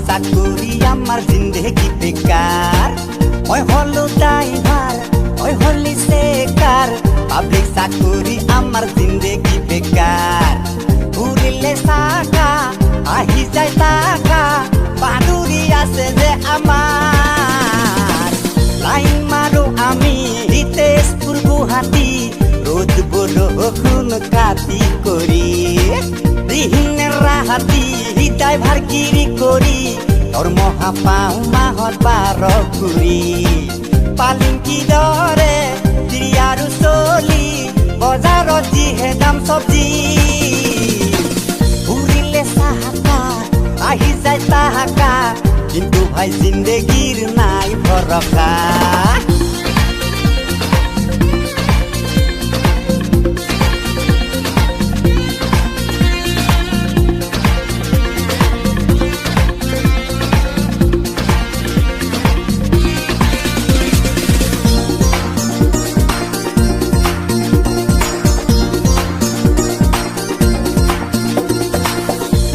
চাকরি আমার জিন্দেগি বেকার ওই হলো ড্রাইভার ওই হলি সেকার পাবলিক চাকরি আমার জিন্দেগি বেকার ঘুরিলে চাকা আহি যায় টাকা বাদুরি আছে যে আমার লাইন মারো আমি তেজপুর গুয়াহাটি রোদ বলো খুন কাটি করি দিনের রাহাতি ড্রাইভার গিরি করি দরমহা পাও মাহত 12 কুড়ি পালিঙ্কি দরে দিৰি আৰু চলি বজাৰত যিহে দাম চব্জি ঘুৰিলে চাহাকা আহি যায় তাহাকা কিন্তু ভাই জিন্দেগিৰ নাই ভৰসা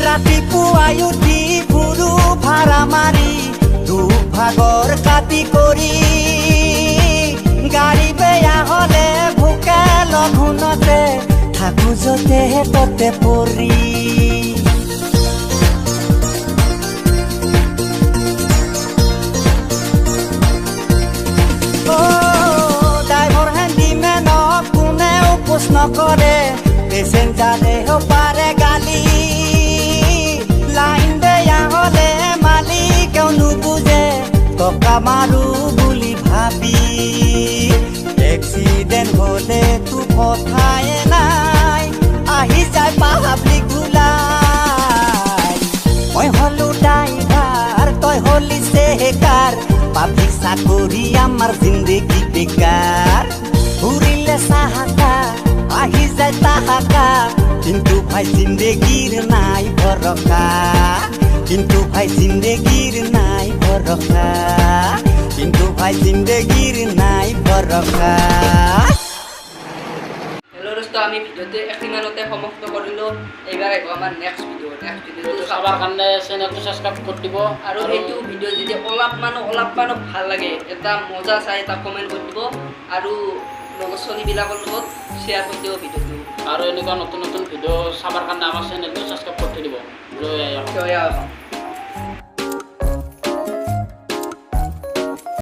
ৰাতিপুৱাই উঠি ফুৰু ভাড়া মাৰি দুভাগৰ কাটি কৰি গাড়ী বেয়া হলে ভোকে লঘোণতে থাকো যতে ততে পৰি ড্ৰাইভাৰ হেণ্ডিমেনক কোনেও পোষ নকৰে পেচেঞ্জাৰেও পাৰে গালি লাইন বেয়া হলে মালিকেও নুবুজে টকা মাৰো বুলি ভাবি এক্সিডেন্ট হলে তো কথাই নাই আহি যায় পাব্লিক গুলাই মই হলো ড্রাইভার তই হলি সেকার পাবলিক চাকরি আমার জিন্দেগি বেকার ঘুরিলে চাহাকা আহি যায় তাহাকা কিন্তু ভাই জিন্দেগির নাই ভরসা কিন্তু ভাই জিন্দেগির নাই ভরসা কিন্তু ভাই জিন্দেগির নাই ভরসা হেল্ল' দোস্ত আমি ভিডিঅ'টো এখিমানতে সমাপ্ত কৰিলোঁ এইবাৰ আহিব আমাৰ নেক্সট ভিডিঅ'টো চাবৰ কাৰণে চেনেলটো ছাবস্ক্ৰাইব কৰি দিব আৰু এইটো ভিডিঅ' যদি অলপমানো ভাল লাগে এটা মজা চাই এটা কমেণ্ট কৰি দিব আৰু লগৰ ছোৱালীবিলাকৰ লগত শ্বেয়াৰ কৰি দিব ভিডিঅ'টো আৰু এনেকুৱা নতুন নতুন ভিডিঅ' চাবৰ কাৰণে আমাৰ চেনেলটো ছাবস্ক্ৰাইব কৰি দিব জয় আই অসম। জয় আই অসম।